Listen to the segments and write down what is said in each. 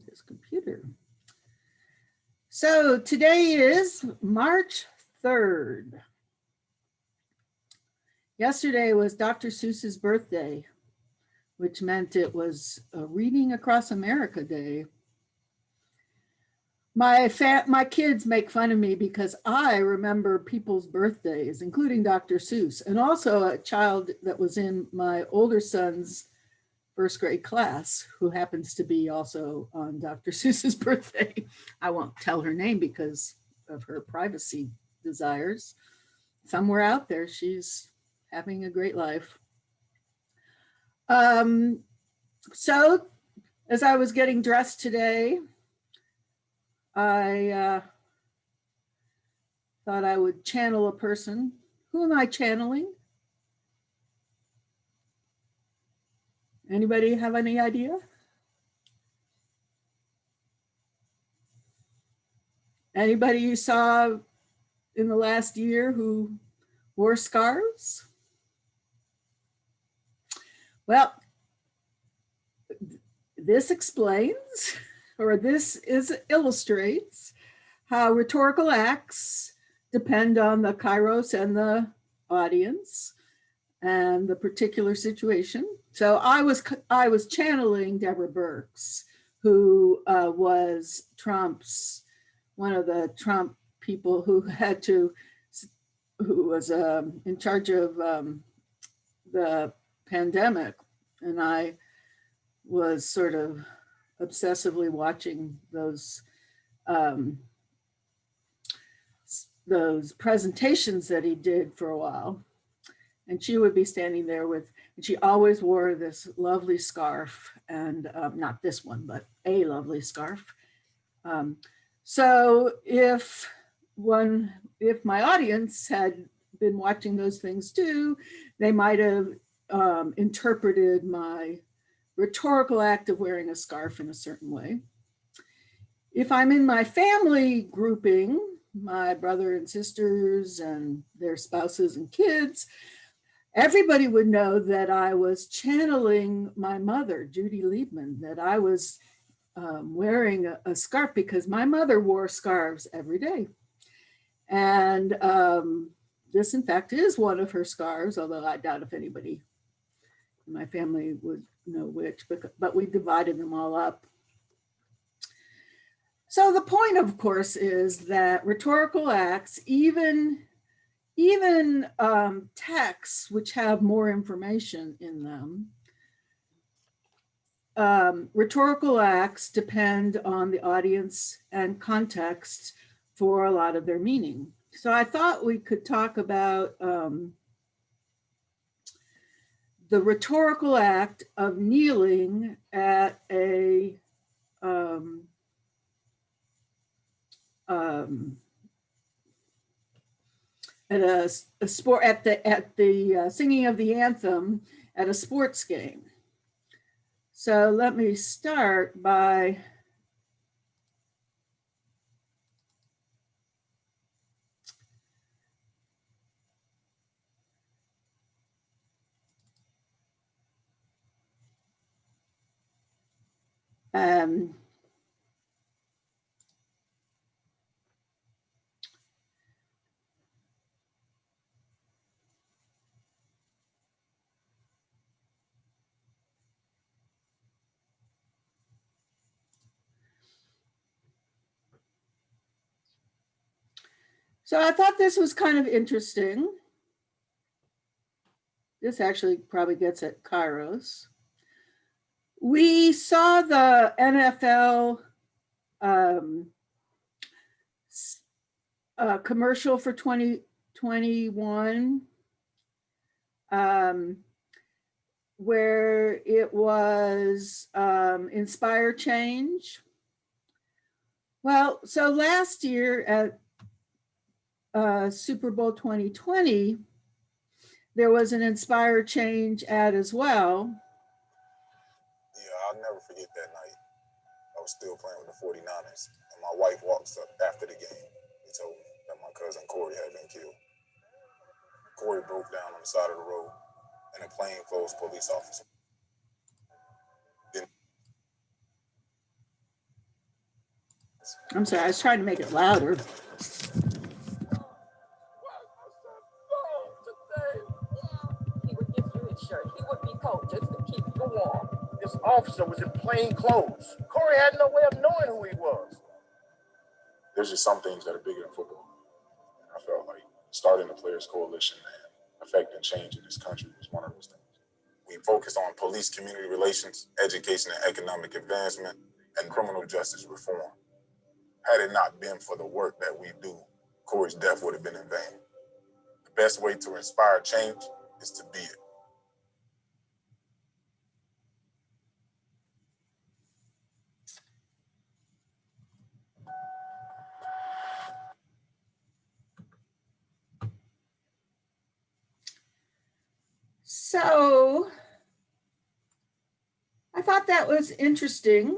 This computer. So today is March 3rd. Yesterday was Dr. Seuss's birthday, which meant it was a Reading Across America Day. My kids make fun of me because I remember people's birthdays, including Dr. Seuss, and also a child that was in my older son's first grade class who happens to be also on Dr. Seuss's birthday. I won't tell her name because of her privacy desires. Somewhere out there, she's having a great life. So as I was getting dressed today, I thought I would channel a person. Who am I channeling? Anybody have any idea? Anybody you saw in the last year who wore scarves? Well, this explains, or this illustrates how rhetorical acts depend on the kairos and the audience and the particular situation. So I was channeling Deborah Birx, who was one of the Trump people who was in charge of the pandemic, and I was sort of obsessively watching those presentations that he did for a while. And she would be standing there and she always wore this lovely scarf, and not this one, but a lovely scarf. So if my audience had been watching those things too, they might have interpreted my rhetorical act of wearing a scarf in a certain way. If I'm in my family grouping, my brother and sisters and their spouses and kids, everybody would know that I was channeling my mother, Judy Liebman, that I was wearing a scarf because my mother wore scarves every day. And this, in fact, is one of her scarves, although I doubt if anybody in my family would know which, but we divided them all up. So the point, of course, is that rhetorical acts, even texts which have more information in them, rhetorical acts depend on the audience and context for a lot of their meaning. So I thought we could talk about the rhetorical act of kneeling at a sport, at the singing of the anthem at a sports game. So let me start by so I thought this was kind of interesting. This actually probably gets at Kairos. We saw the NFL commercial for 2021 where it was Inspire Change. Well, so last year at Super Bowl 2020, there was an Inspire Change ad as well. Yeah, I'll never forget that night. I was still playing with the 49ers, and my wife walks up after the game. He told me that my cousin Corey had been killed. Corey broke down on the side of the road, and a plainclothes police officer. I'm sorry, I was trying to make it louder. He would give you his shirt. He would be cold just to keep you warm. This officer was in plain clothes. Corey had no way of knowing who he was. There's just some things that are bigger than football. And I felt like starting the Players Coalition and affecting change in this country was one of those things. We focused on police community relations, education and economic advancement, and criminal justice reform. Had it not been for the work that we do, Corey's death would have been in vain. The best way to inspire change is to be it. So I thought that was interesting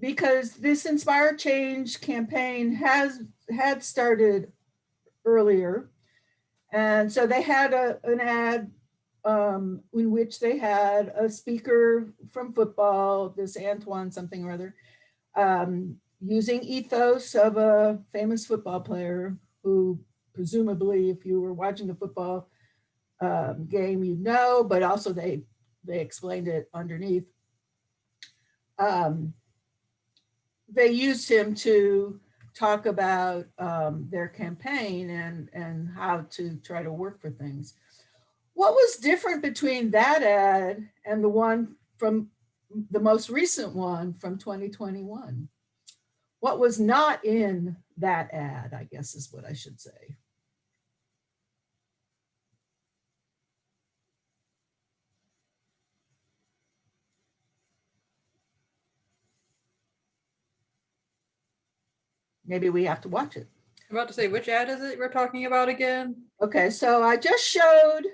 because this Inspire Change campaign had started earlier. And so they had an ad in which they had a speaker from football, this Antoine something or other, using ethos of a famous football player who presumably, if you were watching the football game, you know, but also they explained it underneath. They used him to talk about their campaign and how to try to work for things. What was different between that ad and the one from the most recent one from 2021? What was not in that ad, I guess is what I should say. Maybe we have to watch it. I'm about to say, which ad is it we're talking about again? Okay, so I just showed.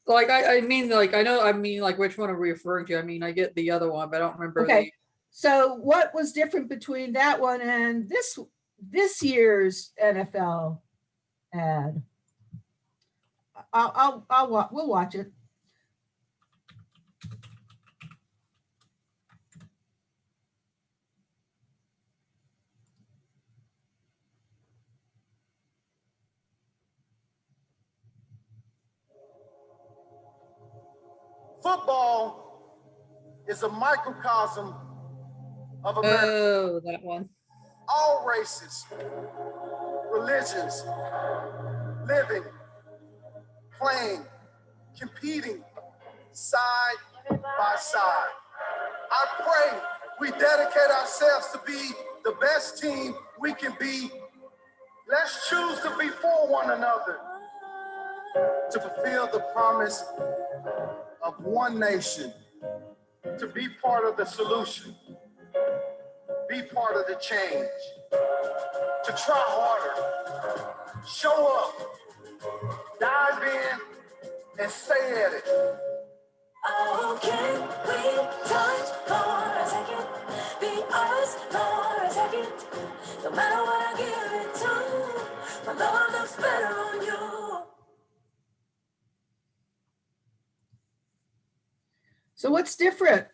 Like, I mean, like, I know, I mean, like, which one are we referring to? I mean, I get the other one, but I don't remember. Okay, so what was different between that one and this year's NFL ad? We'll watch it. Football is a microcosm of America. Oh, that one. All races, religions, living, playing, competing, side by side. I pray we dedicate ourselves to be the best team we can be. Let's choose to be for one another, to fulfill the promise of one nation, to be part of the solution, be part of the change, to try harder, show up, dive in, and stay at it. Oh, can we touch for a second? Be honest for a second. No matter what I give it to, my love looks better on you. So what's different?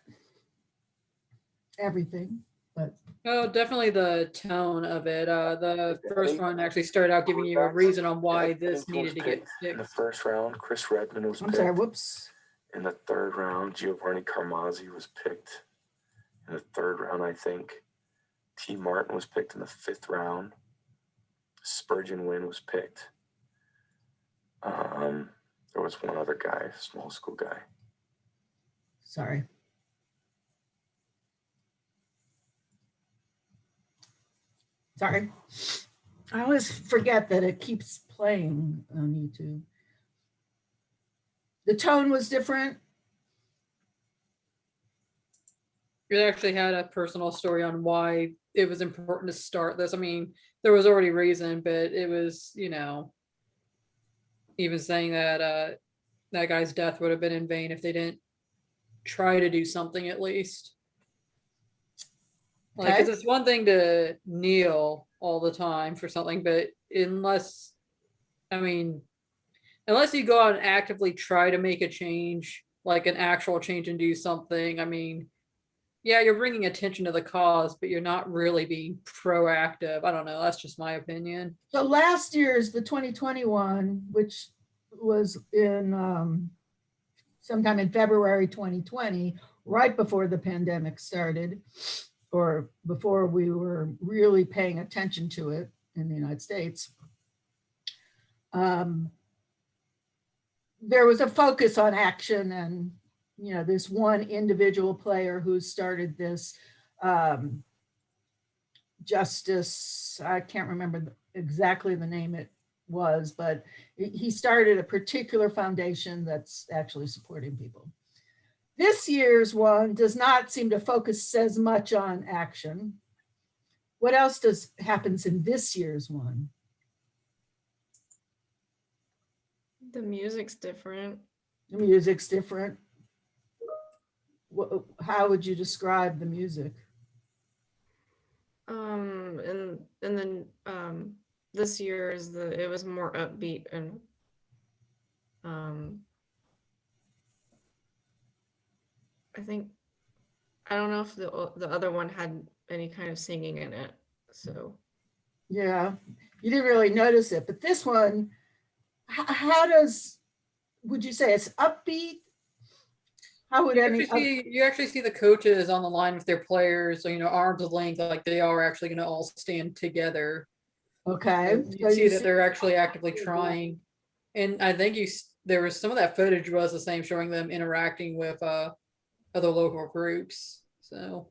Everything, but Oh, definitely the tone of it. The first one actually started out giving you a reason on why this needed to get in the picked. first round. Chris Redmond was I'm picked. sorry, whoops. In the third round, Giovanni Carmazzi was picked. In the third round, I think T. Martin was picked in the fifth round. Spurgeon Wynn was picked. There was one other guy, small school guy. Sorry. Sorry. I always forget that it keeps playing on YouTube. The tone was different. It actually had a personal story on why it was important to start this. I mean, there was already reason, but it was, you know, even saying that that guy's death would have been in vain if they didn't try to do something at least. Like, 'cause it's one thing to kneel all the time for something, but unless you go out and actively try to make a change, like an actual change and do something, I mean, Yeah, you're bringing attention to the cause, but you're not really being proactive. I don't know. That's just my opinion. So last year's, the 2021, which was in sometime in February 2020, right before the pandemic started, or before we were really paying attention to it in the United States, there was a focus on action and, you know, this one individual player who started this justice, I can't remember exactly the name it was, but he started a particular foundation that's actually supporting people. This year's one does not seem to focus as much on action. What else happens in this year's one? The music's different. The music's different. How would you describe the music? And then this year it was more upbeat and I think, I don't know if the other one had any kind of singing in it. So yeah, you didn't really notice it, but this one, would you say it's upbeat? How would you actually see the coaches on the line with their players, so, you know, arms length, like they are actually going to all stand together. Okay. You see that they're actually actively trying. And I think there was some of that footage was the same, showing them interacting with other local groups. So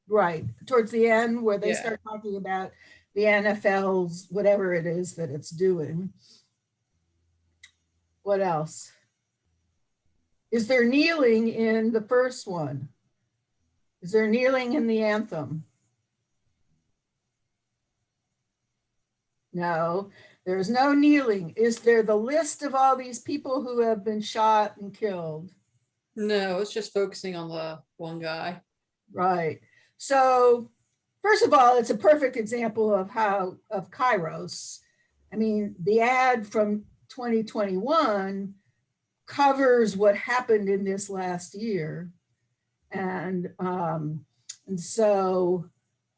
right towards the end where they Yeah. start talking about the NFL's whatever it is that it's doing. What else? Is there kneeling in the first one? Is there kneeling in the anthem? No, there's no kneeling. Is there the list of all these people who have been shot and killed? no, it's just focusing on the one guy. Right. So first of all, it's a perfect example of Kairos. I mean, the ad from 2021 covers what happened in this last year. And so,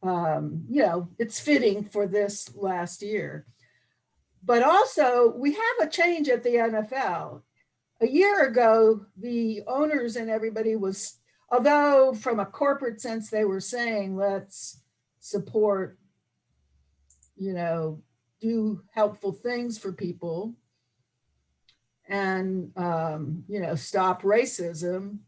you know, it's fitting for this last year. But also, we have a change at the NFL. A year ago, the owners and everybody was, although from a corporate sense, they were saying, let's support, you know, do helpful things for people and, you know, stop racism.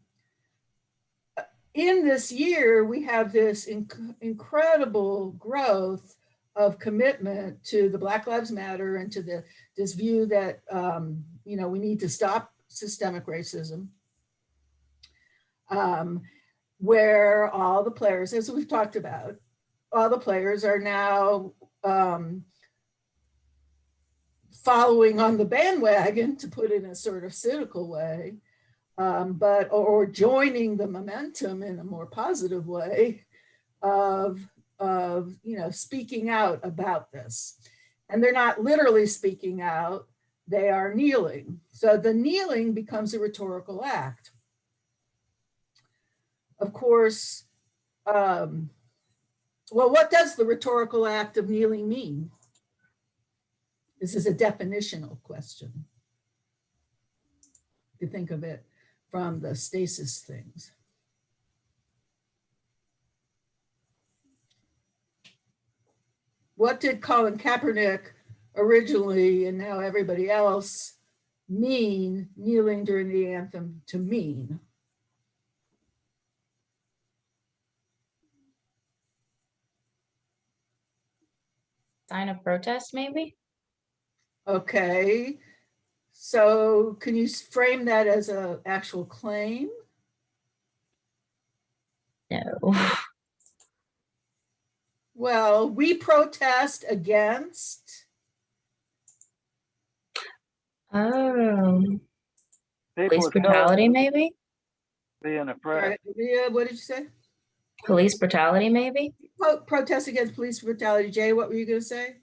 In this year, we have this incredible growth of commitment to the Black Lives Matter and to this view that, you know, we need to stop systemic racism, where all the players, as we've talked about, all the players are now following on the bandwagon, to put it in a sort of cynical way, or joining the momentum in a more positive way of you know, speaking out about this. And they're not literally speaking out, they are kneeling. So the kneeling becomes a rhetorical act. Of course, well, what does the rhetorical act of kneeling mean? This is a definitional question. You think of it from the stasis things. What did Colin Kaepernick originally, and now everybody else, mean kneeling during the anthem to mean? Sign of protest, maybe? Okay, so can you frame that as an actual claim? No. Well, we protest against. Oh, People police of color brutality, maybe? being oppressed. Yeah, what did you say? Police brutality, maybe? Protest against police brutality. Jay, what were you going to say?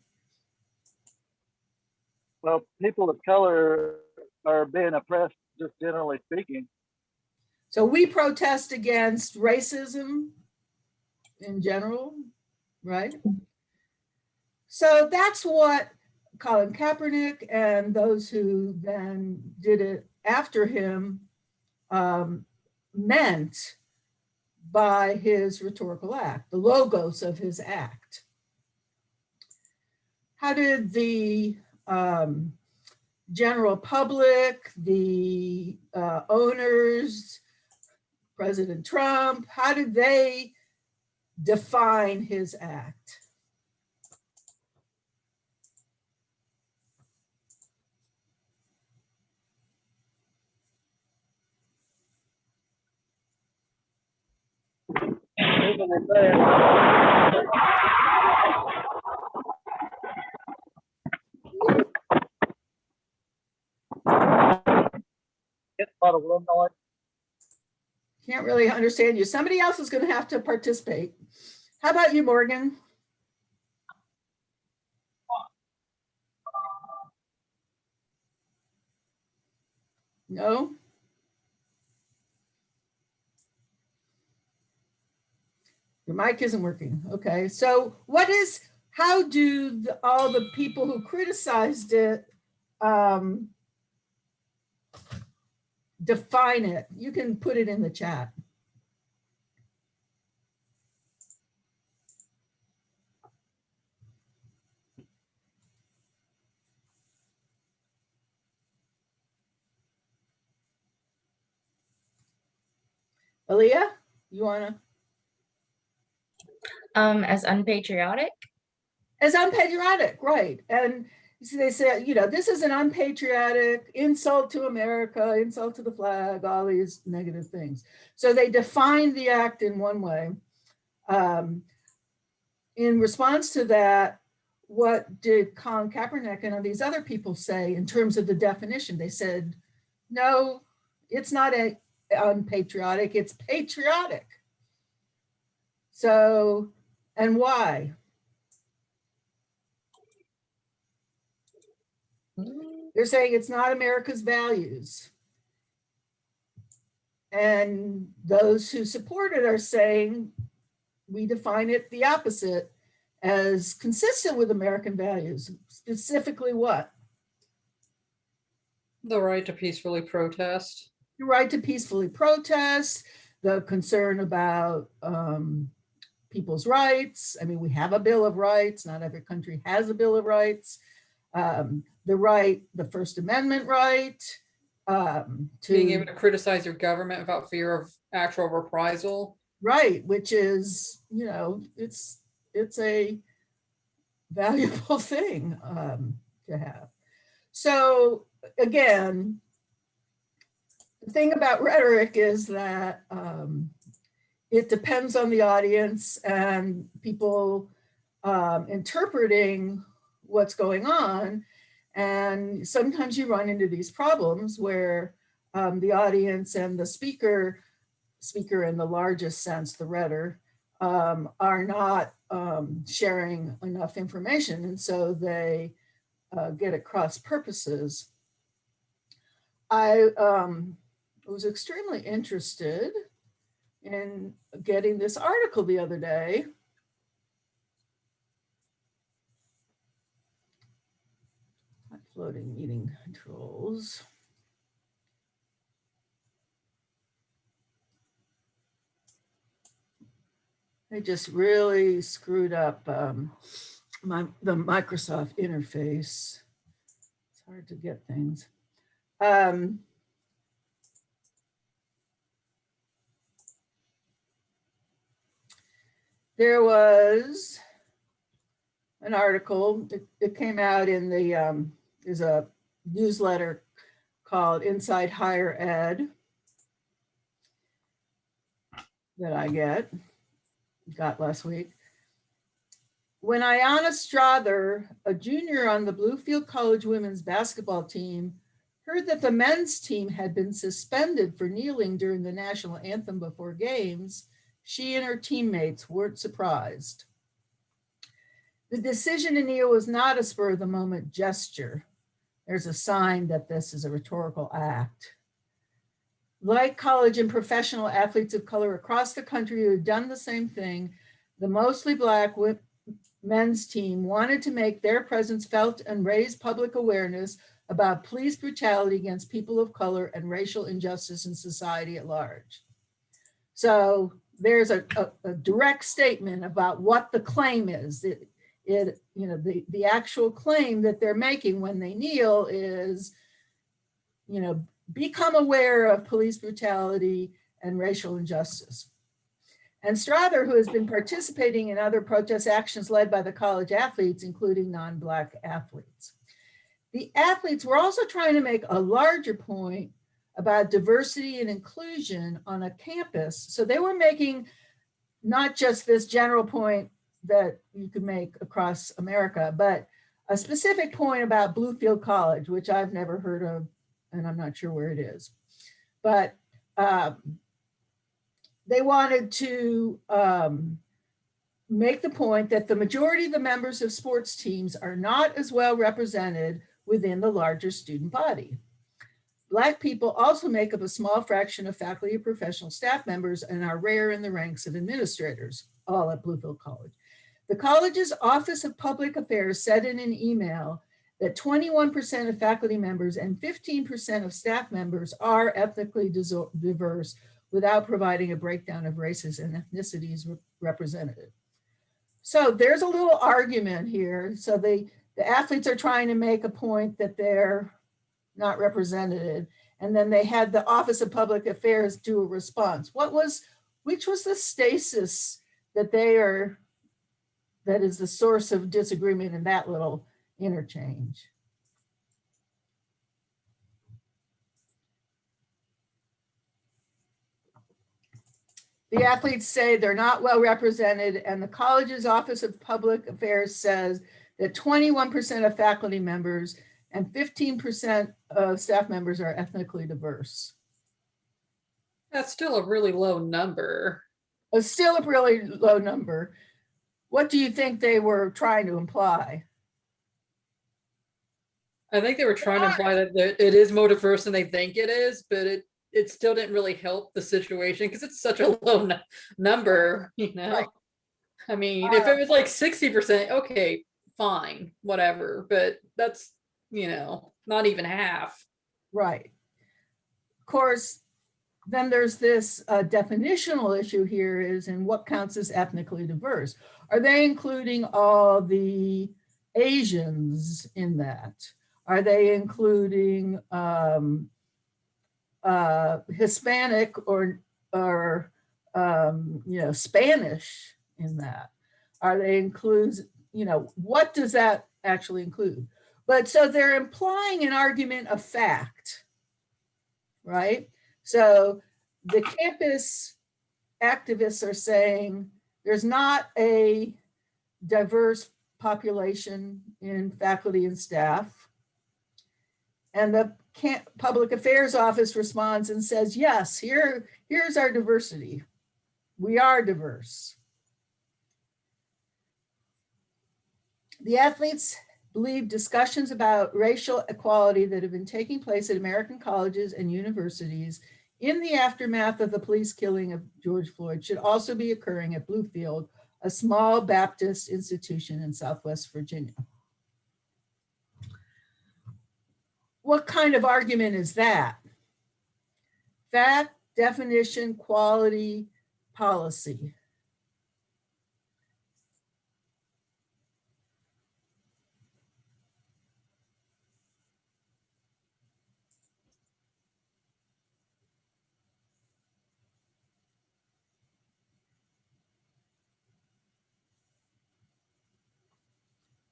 Well, people of color are being oppressed, just generally speaking. So we protest against racism in general, right? So that's what Colin Kaepernick and those who then did it after him meant by his rhetorical act, the logos of his act. How did the general public, the owners, President Trump, how did they define his act? It's a lot of wind noise. Can't really understand you. Somebody else is going to have to participate. How about you, Morgan? No? Your mic isn't working. Okay. So how do all the people who criticized it define it? You can put it in the chat. Aaliyah, you wanna? As unpatriotic. As unpatriotic, right. And so they said, this is an unpatriotic insult to America, insult to the flag, all these negative things. So they defined the act in one way. In response to that, what did Colin Kaepernick and these other people say in terms of the definition? They said, no, it's not unpatriotic, it's patriotic. So, and why? They're saying it's not America's values. And those who support it are saying we define it the opposite, as consistent with American values. Specifically what? The right to peacefully protest. The right to peacefully protest, the concern about people's rights. I mean, we have a Bill of Rights. Not every country has a Bill of Rights. The First Amendment right. Being able to criticize your government without fear of actual reprisal. Right, which is, it's a valuable thing to have. So again, the thing about rhetoric is that it depends on the audience and people interpreting what's going on. And sometimes you run into these problems where the audience and the speaker in the largest sense, the rhetor, are not sharing enough information. And so they get at cross purposes. I was extremely interested in getting this article the other day. Floating meeting controls. They just really screwed up the Microsoft interface. It's hard to get things. There was an article, it came out in the, there's a newsletter called Inside Higher Ed that I got last week. When Ayanna Strother, a junior on the Bluefield College women's basketball team, heard that the men's team had been suspended for kneeling during the national anthem before games, she and her teammates weren't surprised. The decision to kneel was not a spur of the moment gesture. There's a sign that this is a rhetorical act. Like college and professional athletes of color across the country who have done the same thing, The mostly Black men's team wanted to make their presence felt and raise public awareness about police brutality against people of color and racial injustice in society at large. So there's a direct statement about what the claim is. The actual claim that they're making when they kneel is, become aware of police brutality and racial injustice. And Strother, who has been participating in other protest actions led by the college athletes, including non-Black athletes. The athletes were also trying to make a larger point about diversity and inclusion on a campus. So they were making not just this general point that you could make across America, but a specific point about Bluefield College, which I've never heard of, and I'm not sure where it is. But they wanted to make the point that the majority of the members of sports teams are not as well represented within the larger student body. Black people also make up a small fraction of faculty and professional staff members and are rare in the ranks of administrators, all at Bluefield College. The college's Office of Public Affairs said in an email that 21% of faculty members and 15% of staff members are ethnically diverse without providing a breakdown of races and ethnicities represented. So there's a little argument here. So the athletes are trying to make a point that they're not represented. And then they had the Office of Public Affairs do a response. Which was the stasis that is the source of disagreement in that little interchange? The athletes say they're not well represented, and the college's Office of Public Affairs says that 21% of faculty members and 15% of staff members are ethnically diverse. That's still a really low number. It's still a really low number. What do you think they were trying to imply? I think they were trying to imply that it is more diverse than they think it is, but it still didn't really help the situation because it's such a low number, Right. I mean, if it was like 60%, okay, fine, whatever. But that's, not even half. Right. Of course, then there's this definitional issue here is in what counts as ethnically diverse. Are they including all the Asians in that? Are they including Hispanic or Spanish in that? Are they include, what does that actually include? But so they're implying an argument of fact, right? So the campus activists are saying there's not a diverse population in faculty and staff. And the Public Affairs Office responds and says, yes, here's our diversity. We are diverse. The athletes believe discussions about racial equality that have been taking place at American colleges and universities in the aftermath of the police killing of George Floyd should also be occurring at Bluefield, a small Baptist institution in Southwest Virginia. What kind of argument is that? Fact, definition, quality, policy.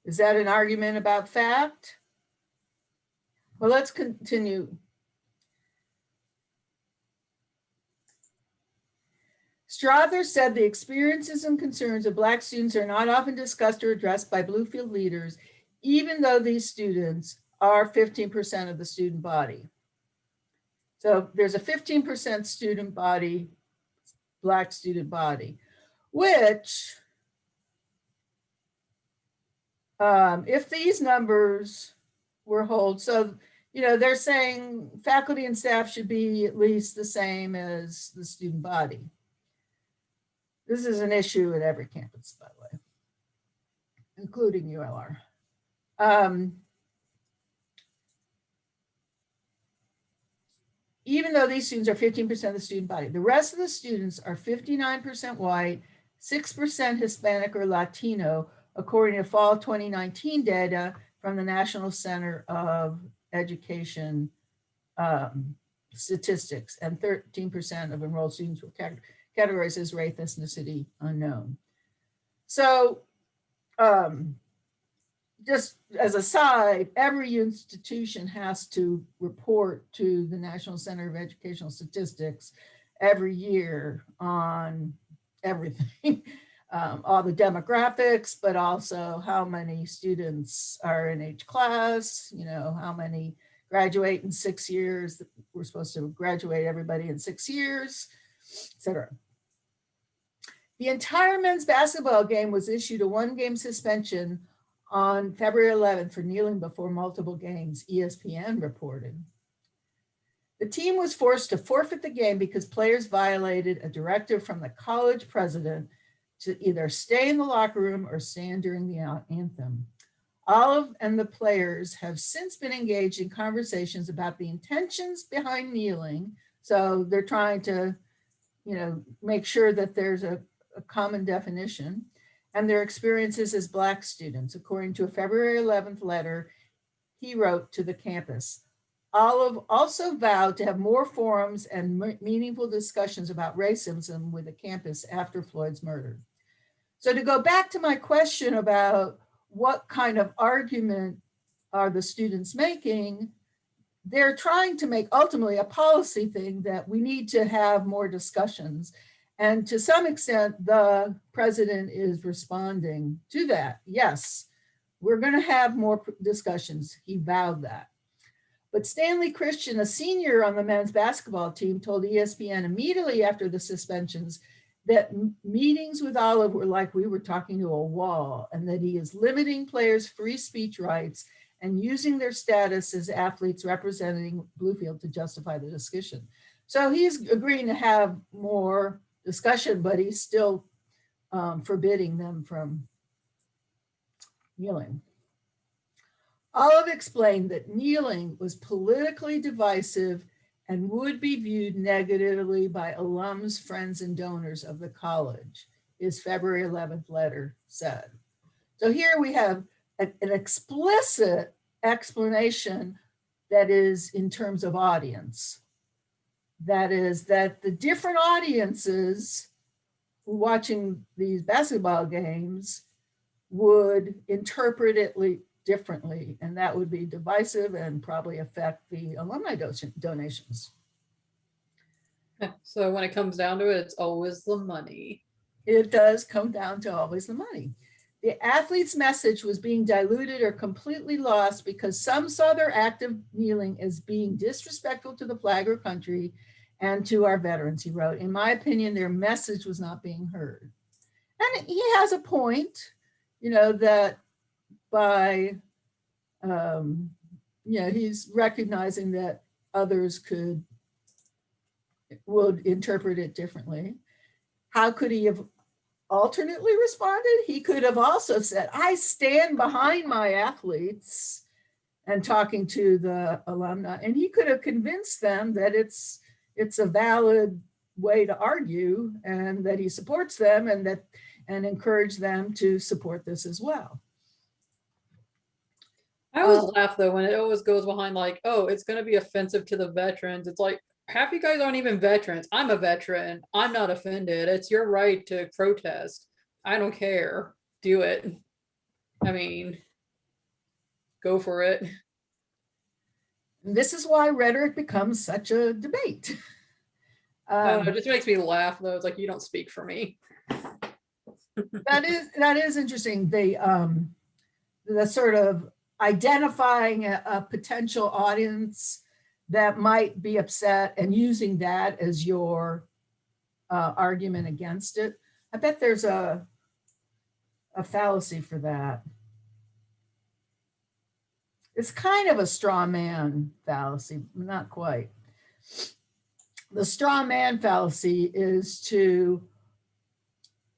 Is that an argument about fact? Well, let's continue. Strother said the experiences and concerns of Black students are not often discussed or addressed by Bluefield leaders, even though these students are 15% of the student body. So there's a 15% student body, Black student body, which if these numbers were held, so they're saying faculty and staff should be at least the same as the student body. This is an issue at every campus, by the way, including ULR. Even though these students are 15% of the student body, the rest of the students are 59% white, 6% Hispanic or Latino, according to fall 2019 data from the National Center of Education Statistics, and 13% of enrolled students were categorized as race, ethnicity unknown. So just as a side, every institution has to report to the National Center of Educational Statistics every year on everything, all the demographics, but also how many students are in each class, you know, how many graduate in 6 years. We're supposed to graduate everybody in 6 years, et cetera. The entire men's basketball game was issued a 1-game suspension on February 11th for kneeling before multiple games, ESPN reported. The team was forced to forfeit the game because players violated a directive from the college president to either stay in the locker room or stand during the anthem. Olive and the players have since been engaged in conversations about the intentions behind kneeling. So they're trying to, you know, make sure that there's a common definition, and their experiences as Black students, according to a February 11th letter he wrote to the campus. Olive also vowed to have more forums and meaningful discussions about racism with the campus after Floyd's murder. So to go back to my question about what kind of argument are the students making, they're trying to make ultimately a policy thing that we need to have more discussions. And to some extent, the president is responding to that. Yes, we're going to have more discussions. He vowed that. But Stanley Christian, a senior on the men's basketball team, told ESPN immediately after the suspensions that meetings with Olive were like we were talking to a wall, and that he is limiting players' free speech rights and using their status as athletes representing Bluefield to justify the discussion. So he's agreeing to have more discussion, but he's still forbidding them from kneeling. Olive explained that kneeling was politically divisive and would be viewed negatively by alums, friends, and donors of the college, his February 11th letter said. So here we have an explicit explanation that is in terms of audience. That is that the different audiences watching these basketball games would interpret it differently, and that would be divisive and probably affect the alumni donations. So when it comes down to it, it's always the money. It does come down to always the money. The athlete's message was being diluted or completely lost because some saw their act of kneeling as being disrespectful to the flag or country and to our veterans, he wrote. In my opinion, their message was not being heard. And he has a point, you know, that by, he's recognizing that others would interpret it differently. How could he have alternately responded? He could have also said, I stand behind my athletes, and talking to the alumni, and he could have convinced them that it's a valid way to argue and that he supports them and encourage them to support this as well. I always laugh though when it always goes behind like, oh, it's going to be offensive to the veterans. It's like, half you guys aren't even veterans. I'm a veteran. I'm not offended. It's your right to protest. I don't care. Do it. I mean, go for it. This is why rhetoric becomes such a debate. It just makes me laugh though. It's like, you don't speak for me. That is interesting. The sort of identifying a potential audience that might be upset and using that as your argument against it. I bet there's a fallacy for that. It's kind of a straw man fallacy, not quite. The straw man fallacy is to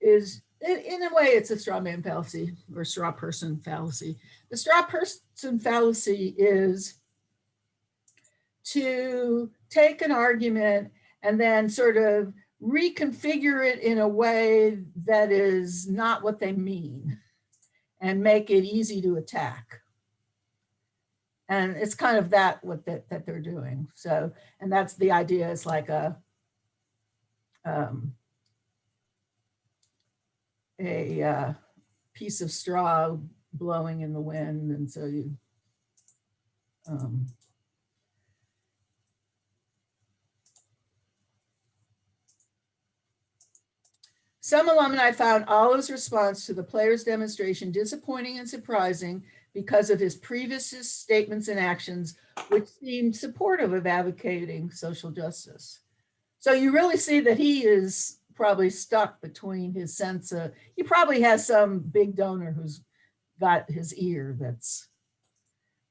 is in a way, it's a straw man fallacy or straw person fallacy. The straw person fallacy is to take an argument and then sort of reconfigure it in a way that is not what they mean and make it easy to attack. And it's kind of that they're doing. So, and that's the idea, is like a piece of straw blowing in the wind. And so you, some alumni found Olive's response to the players' demonstration disappointing and surprising because of his previous statements and actions, which seemed supportive of advocating social justice. So you really see that he is probably stuck between his sense of, he probably has some big donor who's got his ear that's,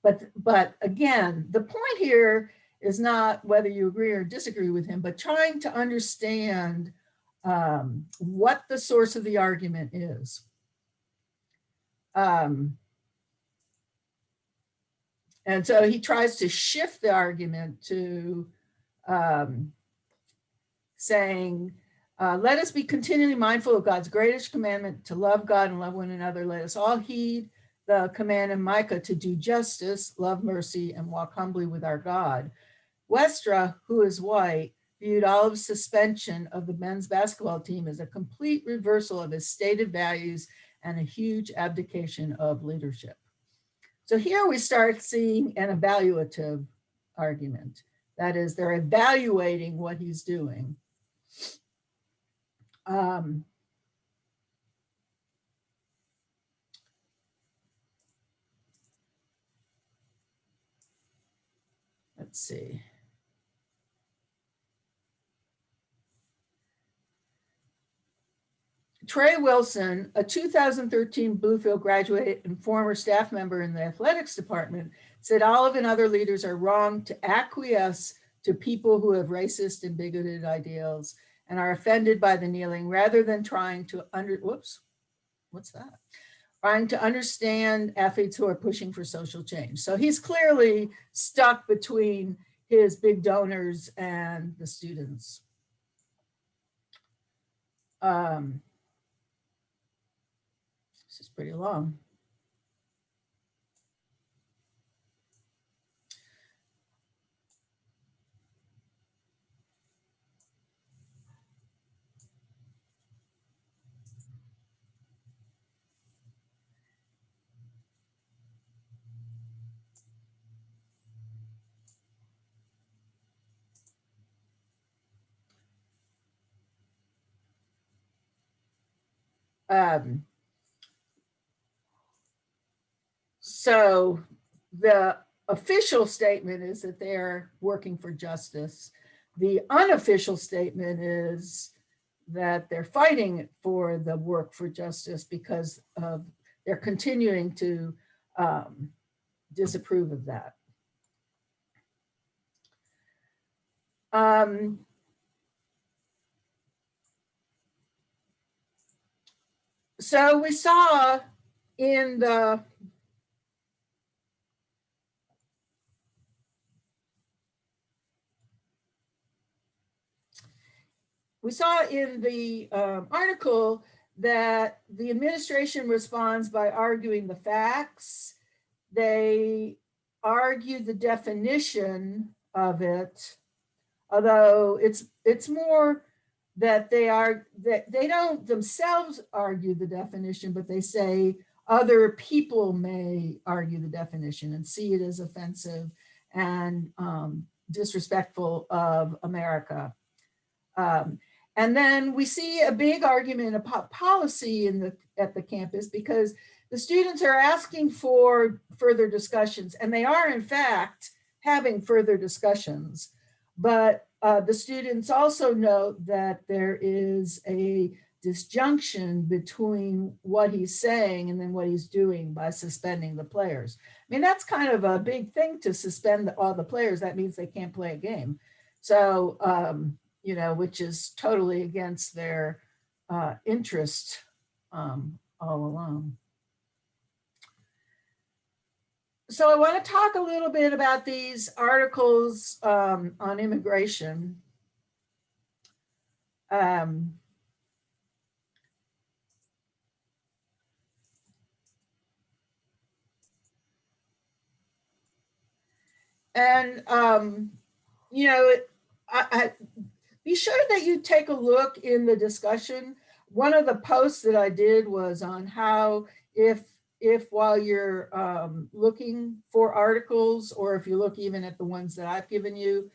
but again, the point here is not whether you agree or disagree with him, but trying to understand what the source of the argument is. And so he tries to shift the argument to saying, let us be continually mindful of God's greatest commandment to love God and love one another. Let us all heed the command in Micah to do justice, love mercy, and walk humbly with our God. Westra, who is white, viewed Olive's suspension of the men's basketball team as a complete reversal of his stated values and a huge abdication of leadership. So here we start seeing an evaluative argument. That is, they're evaluating what he's doing. Let's see. Trey Wilson, a 2013 Bluefield graduate and former staff member in the athletics department, said Olive and other leaders are wrong to acquiesce to people who have racist and bigoted ideals and are offended by the kneeling rather than trying to trying to understand athletes who are pushing for social change. So he's clearly stuck between his big donors and the students. This is pretty long. So the official statement is that they're working for justice. The unofficial statement is that they're fighting for the work for justice because they're continuing to disapprove of that. So we saw in the article that the administration responds by arguing the facts. They argue the definition of it, although it's more that they don't themselves argue the definition, but they say other people may argue the definition and see it as offensive and disrespectful of America. And then we see a big argument about policy at the campus because the students are asking for further discussions, and they are in fact having further discussions. But the students also note that there is a disjunction between what he's saying and then what he's doing by suspending the players. I mean, that's kind of a big thing to suspend all the players. That means they can't play a game. So, you know, which is totally against their interest all along. So I want to talk a little bit about these articles on immigration. You know, be sure that you take a look in the discussion. One of the posts that I did was on how if while you're looking for articles, or if you look even at the ones that I've given you,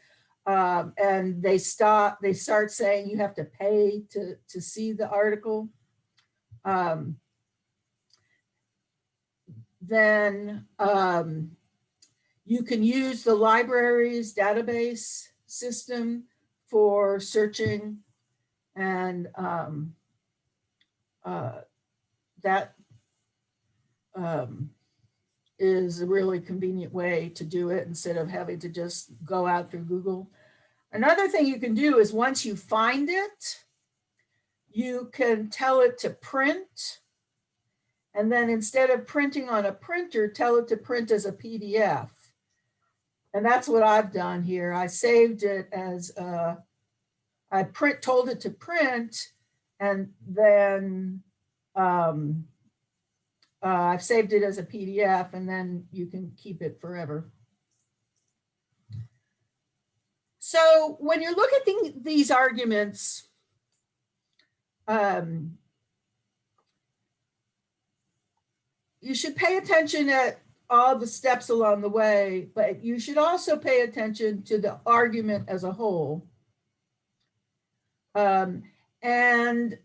and they start saying you have to pay to see the article, then you can use the library's database system for searching, and that is a really convenient way to do it instead of having to just go out through Google. Another thing you can do is once you find it, you can tell it to print, and then instead of printing on a printer, tell it to print as a PDF. And that's what I've done here. I saved it as told it to print, and then I've saved it as a PDF, and then you can keep it forever. So when you look at these arguments, you should pay attention at all the steps along the way, but you should also pay attention to the argument as a whole. And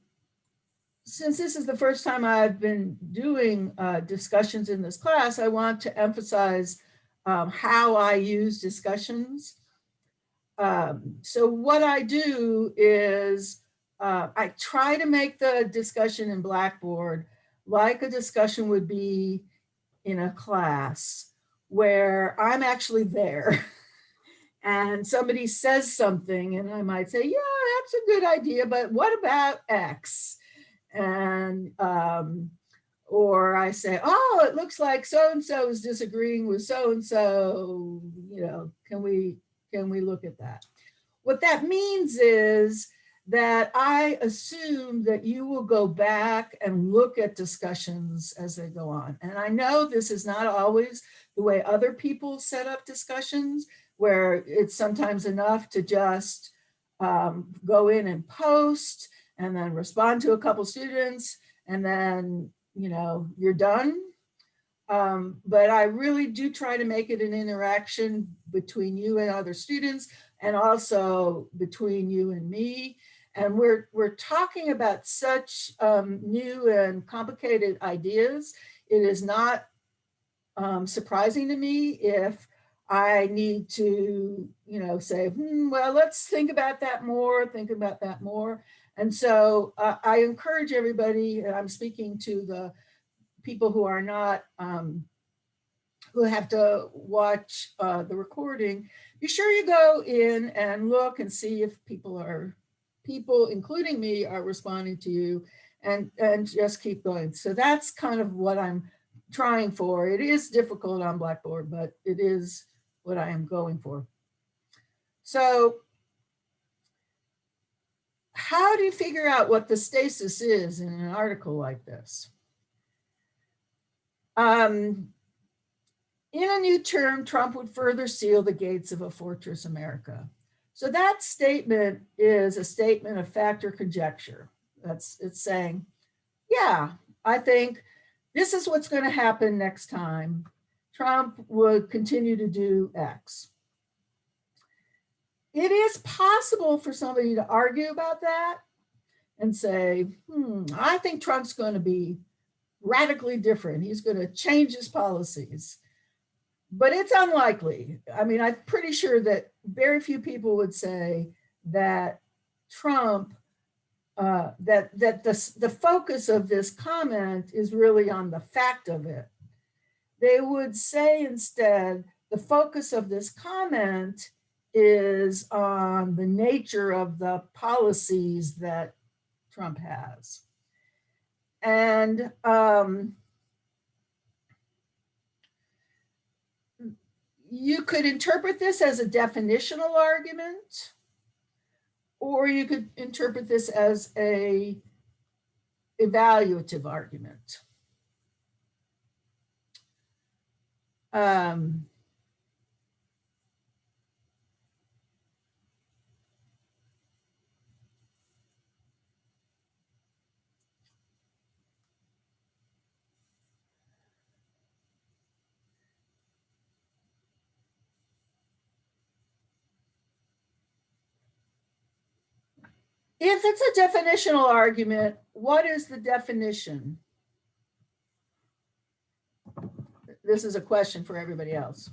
since this is the first time I've been doing discussions in this class, I want to emphasize how I use discussions. So what I do is I try to make the discussion in Blackboard like a discussion would be in a class where I'm actually there and somebody says something and I might say, yeah, that's a good idea, but what about X? And or I say, oh, it looks like so-and-so is disagreeing with so-and-so, you know, can we look at that? What that means is that I assume that you will go back and look at discussions as they go on. And I know this is not always the way other people set up discussions, where it's sometimes enough to just go in and post and then respond to a couple students, and then, you know, you're done. But I really do try to make it an interaction between you and other students, and also between you and me. And we're talking about such new and complicated ideas. It is not surprising to me if I need to, you know, say, well, let's think about that more, And so I encourage everybody, and I'm speaking to the people who are not, who have to watch the recording, be sure you go in and look and see if people, including me, are responding to you, and just keep going. So that's kind of what I'm trying for. It is difficult on Blackboard, but it is what I am going for. So how do you figure out what the stasis is in an article like this? In a new term, Trump would further seal the gates of a fortress America. So that statement is a statement of fact or conjecture. It's saying, yeah, I think this is what's going to happen next time. Trump would continue to do X. It is possible for somebody to argue about that and say, I think Trump's going to be radically different. He's going to change his policies. But it's unlikely. I mean, I'm pretty sure that very few people would say that Trump, that the focus of this comment is really on the fact of it. They would say instead, the focus of this comment is on the nature of the policies that Trump has. And you could interpret this as a definitional argument, or you could interpret this as a evaluative argument. If it's a definitional argument, what is the definition? This is a question for everybody else.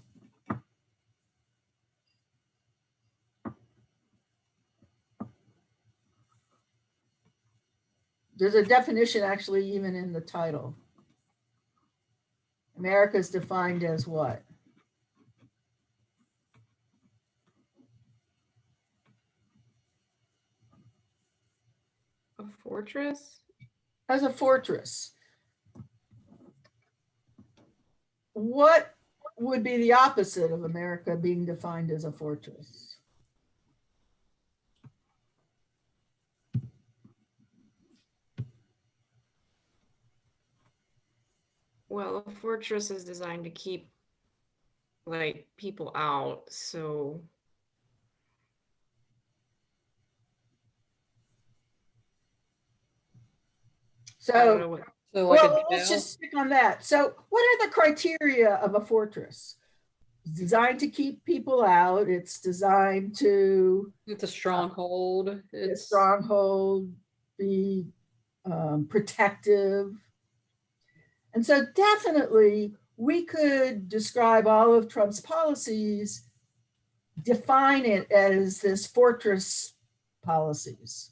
There's a definition actually even in the title. America is defined as what? A fortress? As a fortress. What would be the opposite of America being defined as a fortress? Well, a fortress is designed to keep like people out, so I don't know So, what. So like well, a let's jail? just stick on that. So what are the criteria of a fortress? It's designed to keep people out. It's designed to It's a stronghold. be a It's stronghold, be protective. And so definitely we could describe all of Trump's policies, define it as this fortress policies.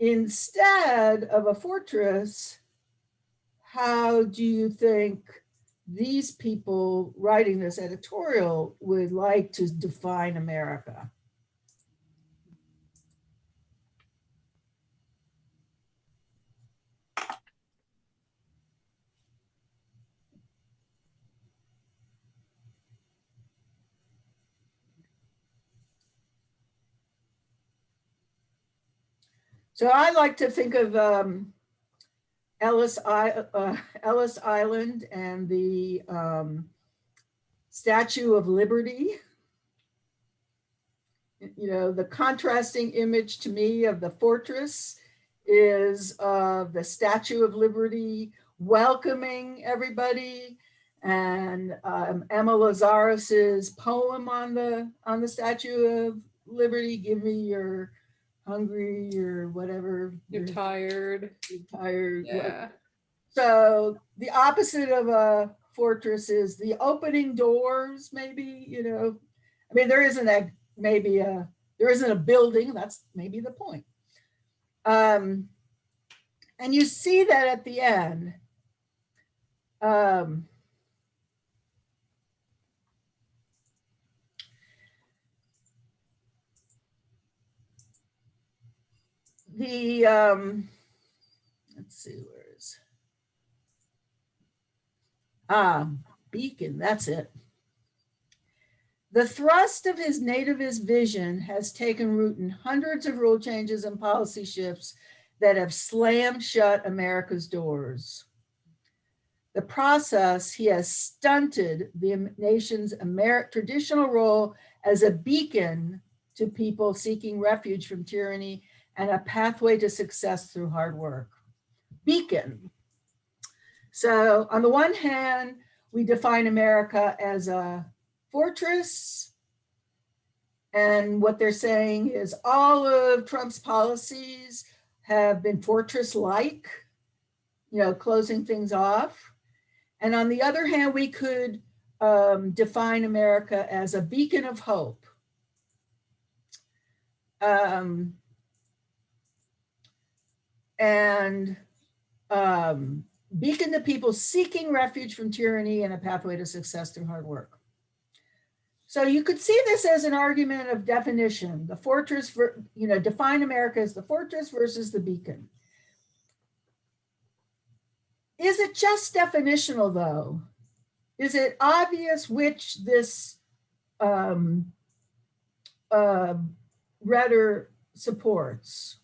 Instead of a fortress, how do you think these people writing this editorial would like to define America? So I like to think of Ellis Island and the Statue of Liberty. You know, the contrasting image to me of the fortress is of the Statue of Liberty welcoming everybody, and Emma Lazarus's poem on the Statue of Liberty, "Give me your hungry," or whatever. you're tired. You're tired. Yeah. So the opposite of a fortress is the opening doors, maybe, you know. I mean, there isn't a building, that's maybe the point. And you see that at the end. Let's see, where is Beacon, that's it. The thrust of his nativist vision has taken root in hundreds of rule changes and policy shifts that have slammed shut America's doors. The process, he has stunted the nation's traditional role as a beacon to people seeking refuge from tyranny and a pathway to success through hard work. Beacon. So on the one hand, we define America as a fortress, and what they're saying is all of Trump's policies have been fortress-like, you know, closing things off. And on the other hand, we could define America as a beacon of hope. Beacon to people seeking refuge from tyranny and a pathway to success through hard work. So you could see this as an argument of definition. The fortress, define America as the fortress versus the beacon. Is it just definitional though? Is it obvious which this rhetoric supports?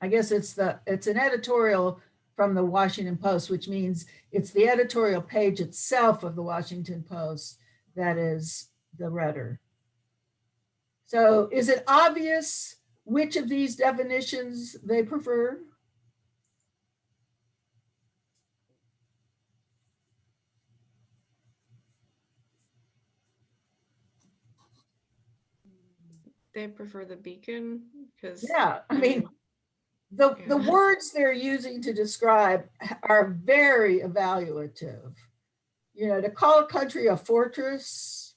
I guess it's an editorial from the Washington Post, which means it's the editorial page itself of the Washington Post that is the rhetoric. So is it obvious which of these definitions they prefer? They prefer the beacon because Yeah, I mean, the words they're using to describe are very evaluative. To call a country a fortress,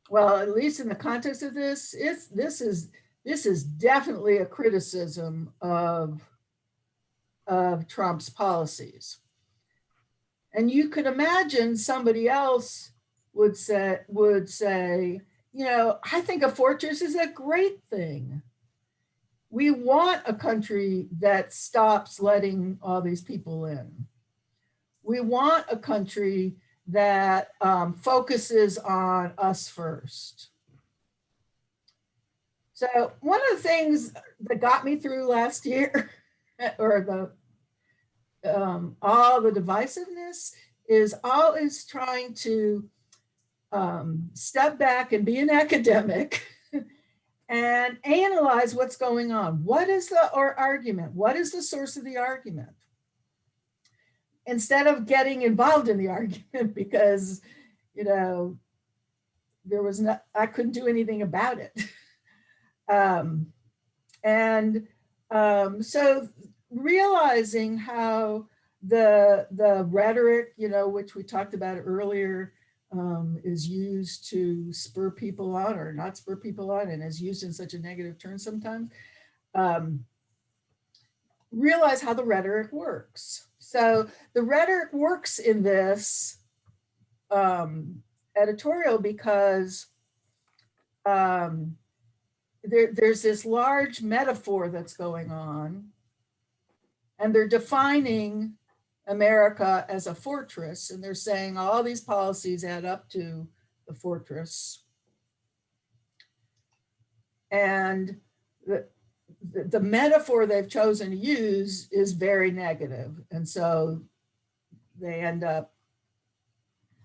well, at least in the context of this, this is definitely a criticism of Trump's policies. And you could imagine somebody else would say, I think a fortress is a great thing. We want a country that stops letting all these people in. We want a country that focuses on us first. So one of the things that got me through last year, or all the divisiveness, is always trying to step back and be an academic and analyze what's going on. What is the argument? What is the source of the argument? Instead of getting involved in the argument because, I couldn't do anything about it. So realizing how the rhetoric, which we talked about earlier, is used to spur people on or not spur people on, and is used in such a negative term sometimes, realize how the rhetoric works. So the rhetoric works in this editorial because there's this large metaphor that's going on, and they're defining America as a fortress, and they're saying all these policies add up to the fortress. And the metaphor they've chosen to use is very negative. And so they end up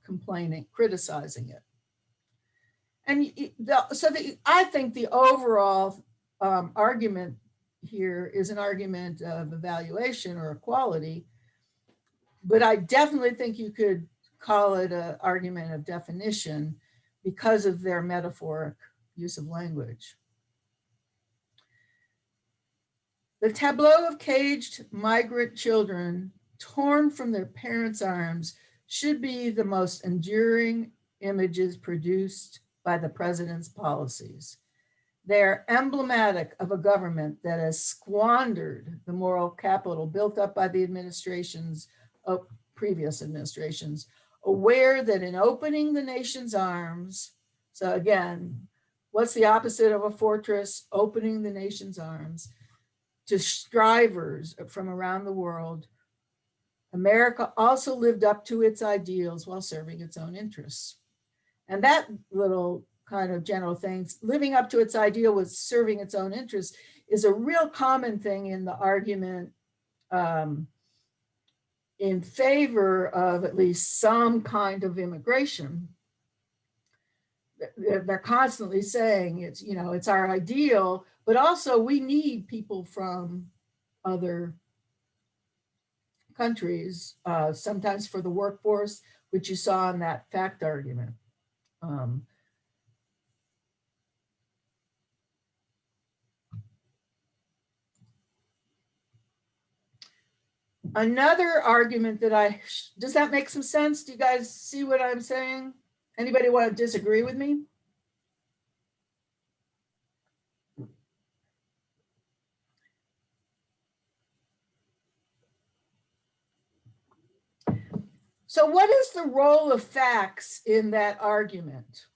complaining, criticizing it. And I think the overall argument here is an argument of evaluation or equality, but I definitely think you could call it an argument of definition because of their metaphoric use of language. The tableau of caged migrant children torn from their parents' arms should be the most enduring images produced by the president's policies. They're emblematic of a government that has squandered the moral capital built up by the previous administrations, aware that in opening the nation's arms, so again, what's the opposite of a fortress? Opening the nation's arms to strivers from around the world, America also lived up to its ideals while serving its own interests. And that little kind of general thing, living up to its ideal with serving its own interests, is a real common thing in the argument in favor of at least some kind of immigration. They're constantly saying it's our ideal, but also we need people from other countries, sometimes for the workforce, which you saw in that fact argument. Another argument that does that make some sense? Do you guys see what I'm saying? Anybody want to disagree with me? So what is the role of facts in that argument?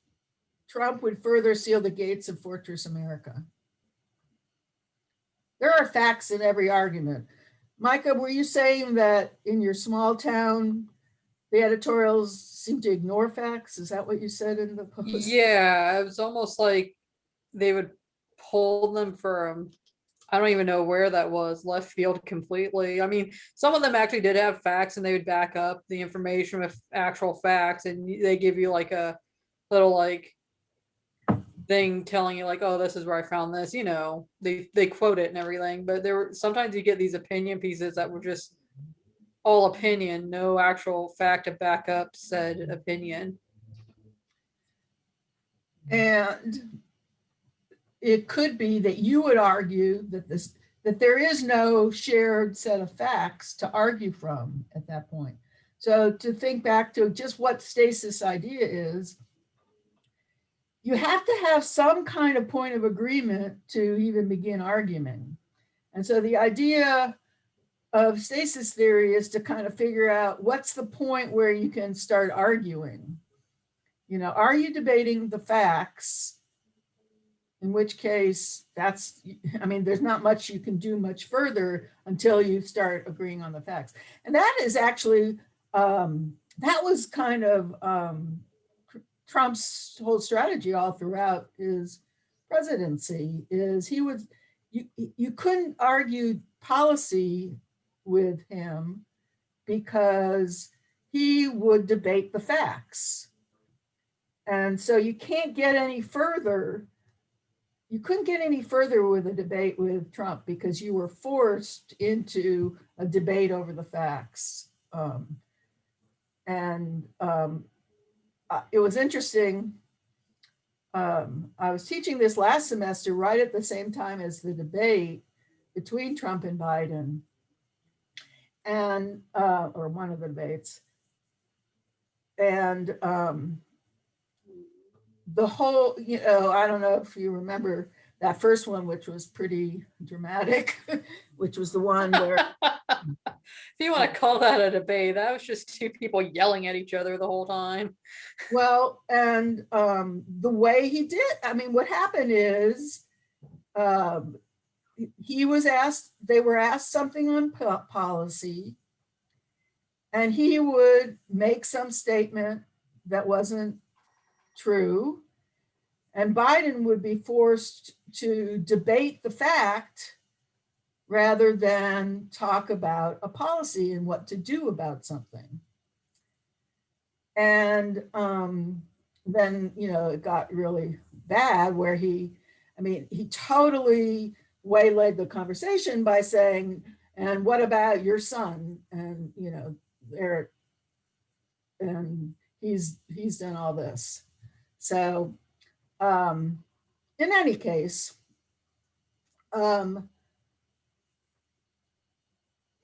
Trump would further seal the gates of Fortress America. There are facts in every argument. Micah, were you saying that in your small town, the editorials seem to ignore facts? Is that what you said in the post? Yeah, it was almost like they would pull them from, I don't even know where that was, left field completely. I mean, some of them actually did have facts and they would back up the information with actual facts, and they give you like a little like thing telling you like, oh, this is where I found this, you know, they quote it and everything. But there were sometimes you get these opinion pieces that were just all opinion, no actual fact to back up said opinion. And it could be that you would argue that that there is no shared set of facts to argue from at that point. So to think back to just what stasis idea is, you have to have some kind of point of agreement to even begin arguing. And so the idea of stasis theory is to kind of figure out what's the point where you can start arguing. You know, are you debating the facts? In which case that's, I mean, there's not much you can do much further until you start agreeing on the facts. And that is actually, that was kind of Trump's whole strategy all throughout his presidency is he would, you couldn't argue policy with him because he would debate the facts. And so you can't get any further. You couldn't get any further with a debate with Trump because you were forced into a debate over the facts. It was interesting. I was teaching this last semester right at the same time as the debate between Trump and Biden, and or one of the debates. And the whole, you know, I don't know if you remember that first one, which was pretty dramatic, which was the one where. If you want to call that a debate, that was just two people yelling at each other the whole time. Well, and the way he did, I mean, what happened is he was asked, they were asked something on policy, and he would make some statement that wasn't true, and Biden would be forced to debate the fact rather than talk about a policy and what to do about something. And then, you know, it got really bad where he totally waylaid the conversation by saying, and what about your son? And, you know, and he's done all this. So in any case,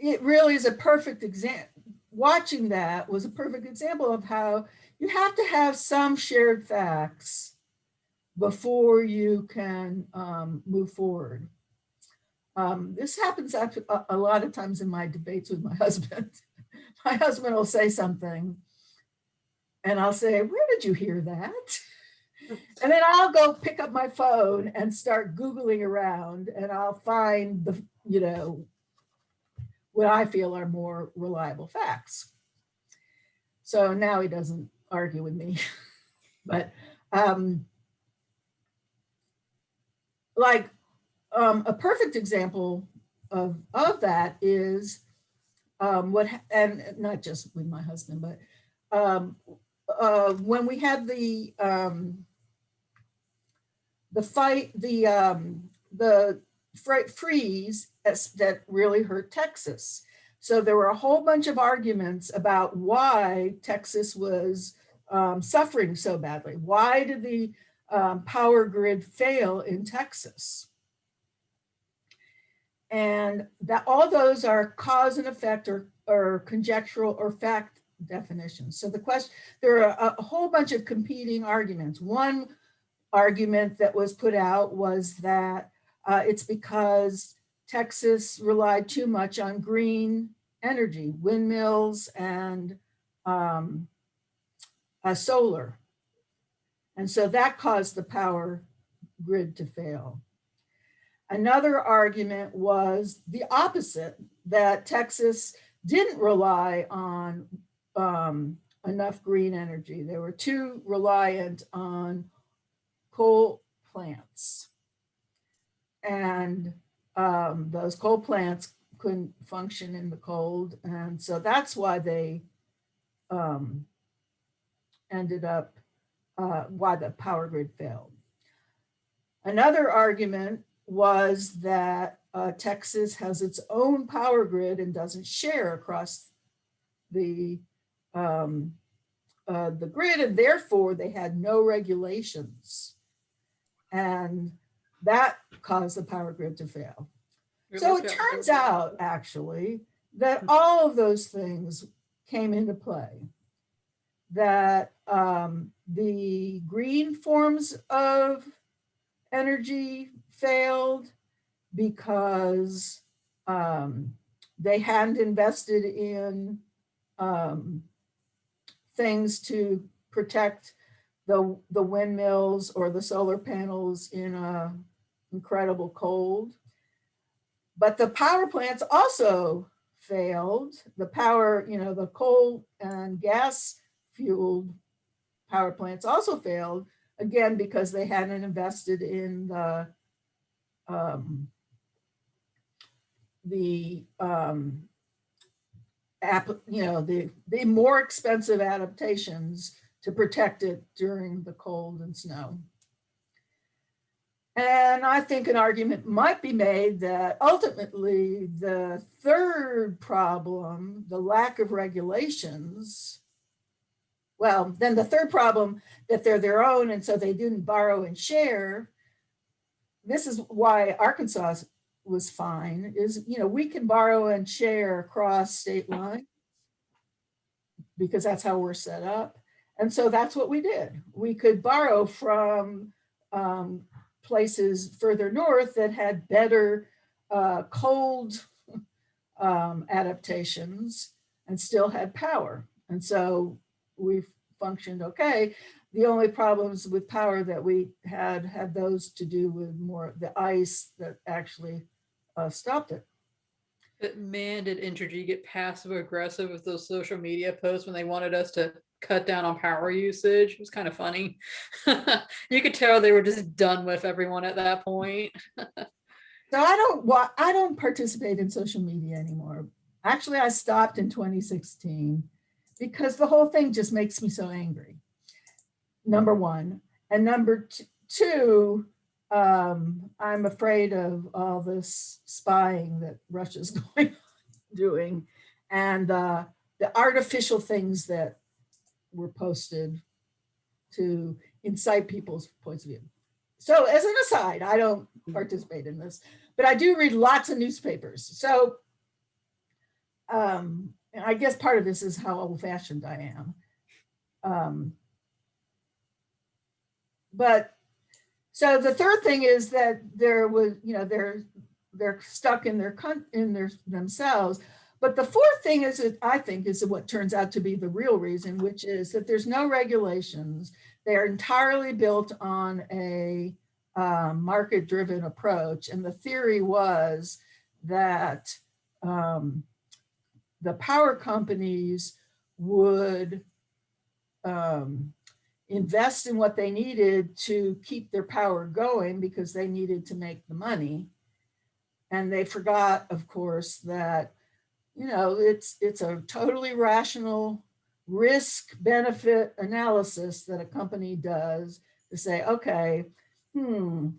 it really is a perfect example. Watching that was a perfect example of how you have to have some shared facts before you can move forward. This happens a lot of times in my debates with my husband. My husband will say something and I'll say, where did you hear that? And then I'll go pick up my phone and start Googling around, and I'll find the, you know, what I feel are more reliable facts. So now he doesn't argue with me. But a perfect example of that is and not just with my husband, but when we had the freeze that really hurt Texas. So there were a whole bunch of arguments about why Texas was suffering so badly. Why did the power grid fail in Texas? And that all those are cause and effect or conjectural or fact definitions. So the question, there are a whole bunch of competing arguments. One argument that was put out was that it's because Texas relied too much on green energy, windmills and um, solar. And so that caused the power grid to fail. Another argument was the opposite, that Texas didn't rely on enough green energy. They were too reliant on coal plants. And those coal plants couldn't function in the cold. And so that's why they ended up, why the power grid failed. Another argument was that Texas has its own power grid and doesn't share across the grid, and therefore they had no regulations, and that caused the power grid to fail. So it turns out actually that all of those things came into play, that the green forms of energy failed because they hadn't invested in things to protect the windmills or the solar panels in a incredible cold. But the power plants also failed. The power, the coal and gas fueled power plants also failed, again, because they hadn't invested in the more expensive adaptations to protect it during the cold and snow. And I think an argument might be made that ultimately the third problem, the lack of regulations, well, then the third problem, that they're their own and so they didn't borrow and share. This is why Arkansas was fine, is, we can borrow and share across state lines because that's how we're set up. And so that's what we did. We could borrow from places further north that had better cold adaptations and still had power. And so we functioned okay. The only problems with power that we had those to do with more the ice that actually stopped it. But man, did Entergy get passive aggressive with those social media posts when they wanted us to cut down on power usage. It was kind of funny. You could tell they were just done with everyone at that point. So I don't participate in social media anymore. Actually, I stopped in 2016 because the whole thing just makes me so angry. Number one. And number two, I'm afraid of all this spying that Russia's doing, and the artificial things that were posted to incite people's points of view. So as an aside, I don't participate in this, but I do read lots of newspapers. So I guess part of this is how old-fashioned I am. But so the third thing is that there was, they're stuck in their themselves. But the fourth thing is, I think, is what turns out to be the real reason, which is that there's no regulations. They are entirely built on a market-driven approach. And the theory was that the power companies would invest in what they needed to keep their power going because they needed to make the money. And they forgot, of course, that, it's a totally rational risk benefit analysis that a company does to say, okay, how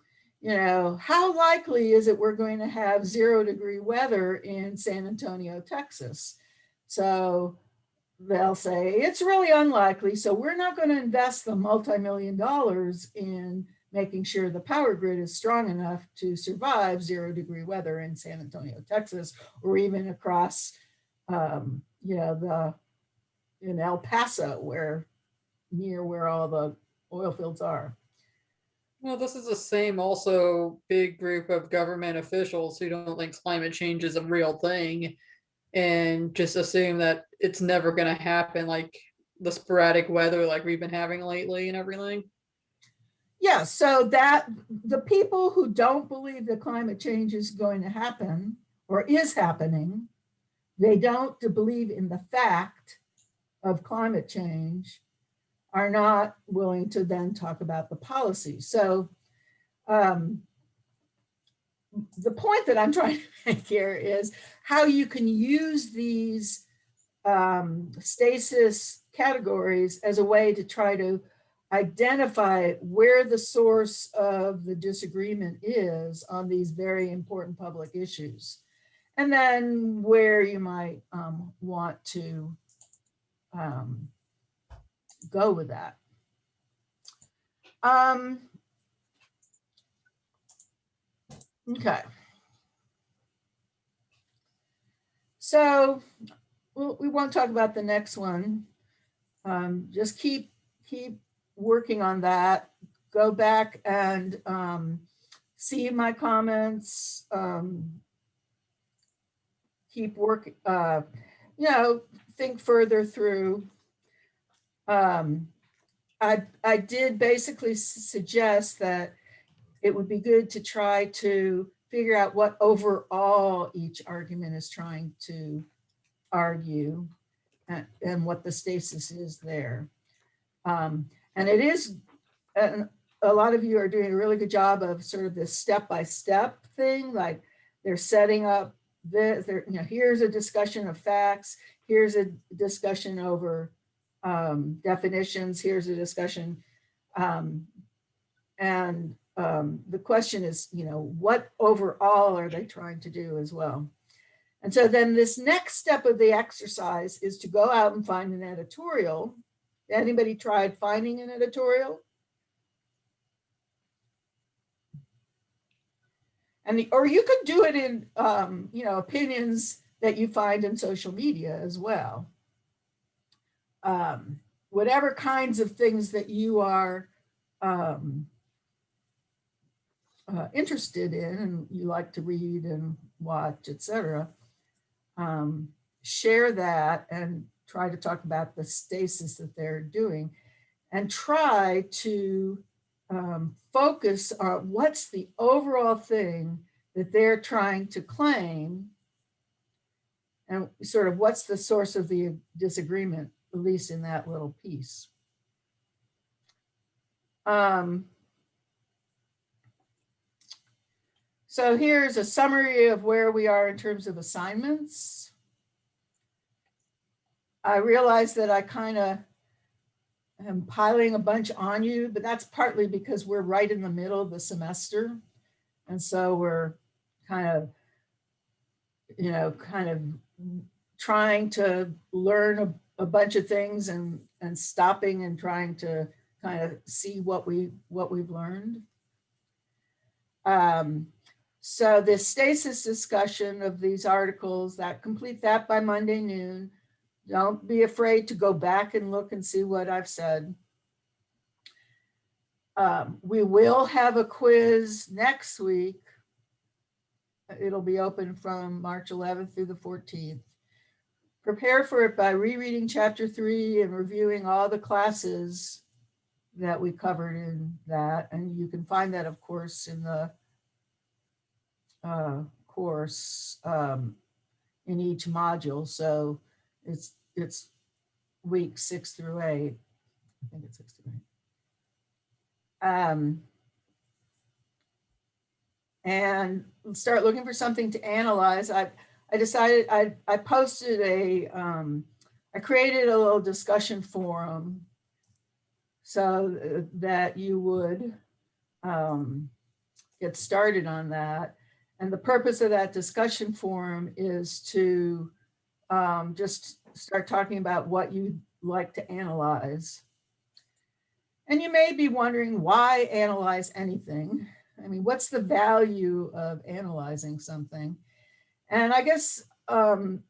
likely is it we're going to have 0-degree weather in San Antonio, Texas? So they'll say it's really unlikely. So we're not going to invest the multi-million dollars in making sure the power grid is strong enough to survive 0-degree weather in San Antonio, Texas, or even across, in El Paso, near where all the oil fields are. Well, this is the same also big group of government officials who don't think climate change is a real thing. and just assume that it's never going to happen, like the sporadic weather like we've been having lately and everything? Yeah, so that the people who don't believe that climate change is going to happen or is happening, they don't believe in the fact of climate change, are not willing to then talk about the policy. So the point that I'm trying to make here is how you can use these stasis categories as a way to try to identify where the source of the disagreement is on these very important public issues, and then where you might want to go with that. Okay. So we won't talk about the next one. Just keep working on that. Go back and see my comments. Keep working, think further through. I did basically suggest that it would be good to try to figure out what overall each argument is trying to argue and what the stasis is there. And it is, and a lot of you are doing a really good job of sort of this step-by-step thing, like they're setting up this, here's a discussion of facts, here's a discussion over definitions, here's a discussion, and the question is, what overall are they trying to do as well? And so then this next step of the exercise is to go out and find an editorial. Anybody tried finding an editorial? Or you could do it in, opinions that you find in social media as well. Whatever kinds of things that you are interested in and you like to read and watch, etc. Share that and try to talk about the stasis that they're doing, and try to focus on what's the overall thing that they're trying to claim, and sort of what's the source of the disagreement, at least in that little piece. So here's a summary of where we are in terms of assignments. I realize that I kind of am piling a bunch on you, but that's partly because we're right in the middle of the semester. And so we're kind of trying to learn a bunch of things and stopping and trying to kind of see what we've learned. So this stasis discussion of these articles, complete that by Monday noon. Don't be afraid to go back and look and see what I've said. We will have a quiz next week. It'll be open from March 11th through the 14th. Prepare for it by rereading chapter 3 and reviewing all the classes that we covered in that. And you can find that, of course, in the course in each module. So it's weeks 6 through 8. I think it's 6 through 8. And start looking for something to analyze. I decided I posted I created a little discussion forum so that you would get started on that. And the purpose of that discussion forum is to just start talking about what you'd like to analyze. And you may be wondering, why analyze anything? I mean, what's the value of analyzing something? And I guess I'm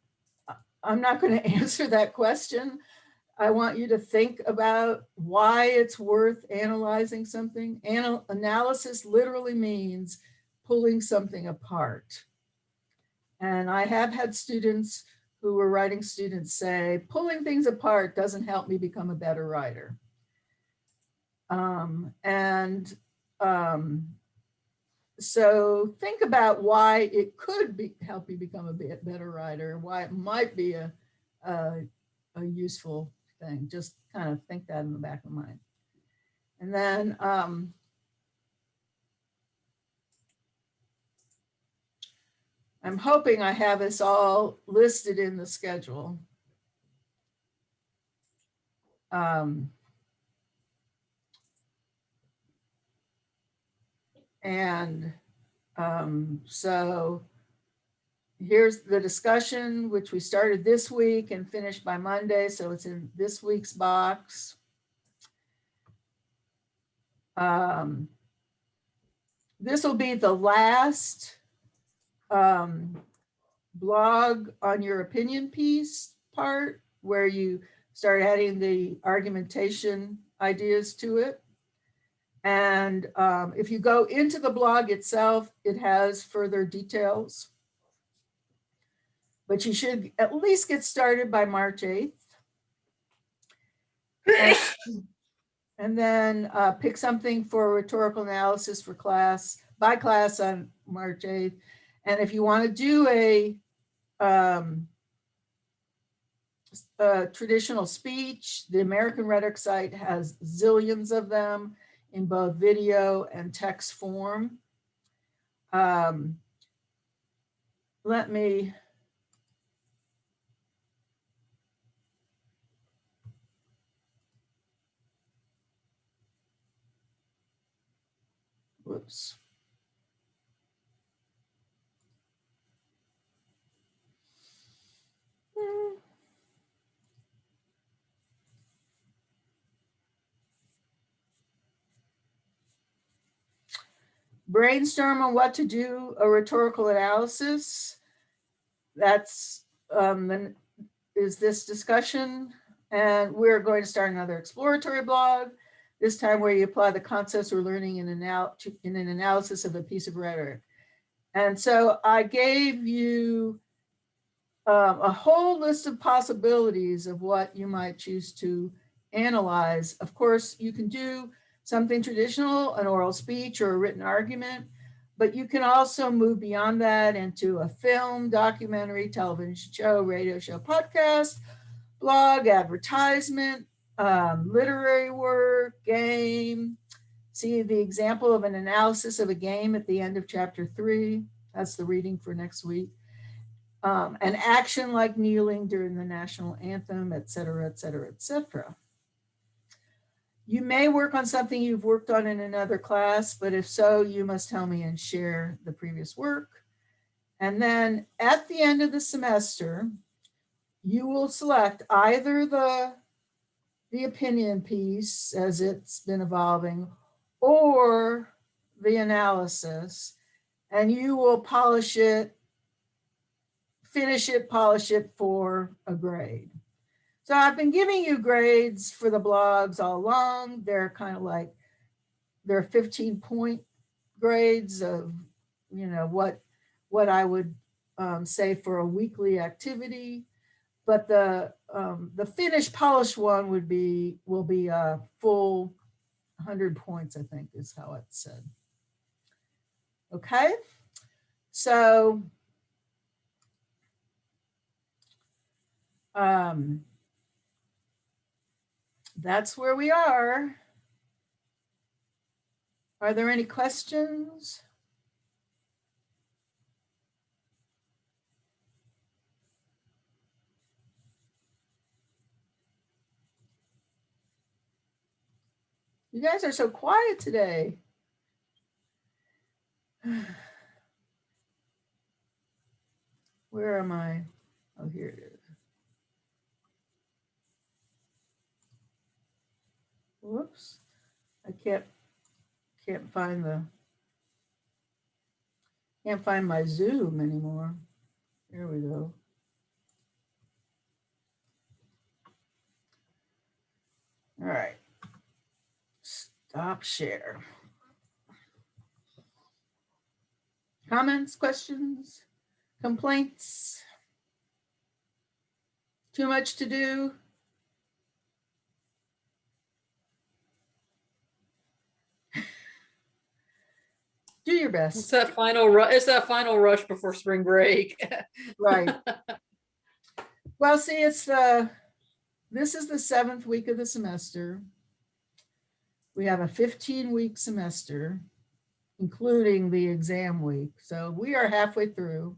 not going to answer that question. I want you to think about why it's worth analyzing something. Analysis literally means pulling something apart. And I have had students who were writing students say, pulling things apart doesn't help me become a better writer. So think about why it could help you become a bit better writer, why it might be a useful thing. Just kind of think that in the back of the mind. And then I'm hoping I have this all listed in the schedule. So here's the discussion, which we started this week and finished by Monday. So it's in this week's box. This will be the last blog on your opinion piece part, where you start adding the argumentation ideas to it. And if you go into the blog itself, it has further details. But you should at least get started by March 8th. And then pick something for rhetorical analysis for class, by class on March 8th. And if you want to do a traditional speech, the American Rhetoric site has zillions of them in both video and text form. Let me whoops. Brainstorm on what to do a rhetorical analysis. That's is this discussion. And we're going to start another exploratory blog, this time where you apply the concepts we're learning in an analysis of a piece of rhetoric. And so I gave you a whole list of possibilities of what you might choose to analyze. Of course, you can do something traditional, an oral speech or a written argument, but you can also move beyond that into a film, documentary, television show, radio show, podcast, blog, advertisement, literary work, game. See the example of an analysis of a game at the end of chapter 3. That's the reading for next week. An action like kneeling during the national anthem, et cetera, et cetera, et cetera. You may work on something you've worked on in another class, but if so, you must tell me and share the previous work. And then at the end of the semester, you will select either the opinion piece as it's been evolving or the analysis, and you will polish it, finish it, polish it for a grade. So I've been giving you grades for the blogs all along. They're kind of like, they're 15-point grades of, you know, what I would say for a weekly activity. But the finished polished one will be a full 100 points, I think is how it's said. Okay, so that's where we are. Are there any questions? You guys are so quiet today. Where am I? Oh, here it is. Whoops. I can't find my Zoom anymore. There we go. All right. Stop share. Comments, questions, complaints? Too much to do? Do your It's best. that final rush. It's that final rush before spring break. Right. Well, see, this is the 7th week of the semester. We have a 15-week semester, including the exam week. So we are halfway through.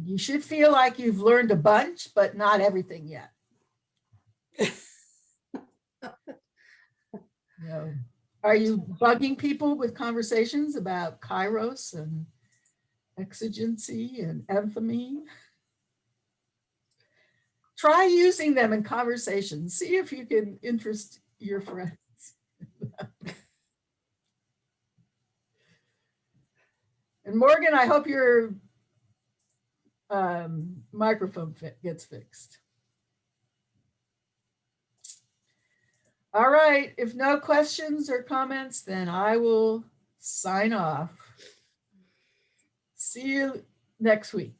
You should feel like you've learned a bunch, but not everything yet. Are you bugging people with conversations about kairos and exigency and enthymeme? Try using them in conversations. See if you can interest your friends. And Morgan, I hope your microphone gets fixed. All right, if no questions or comments, then I will sign off. See you next week.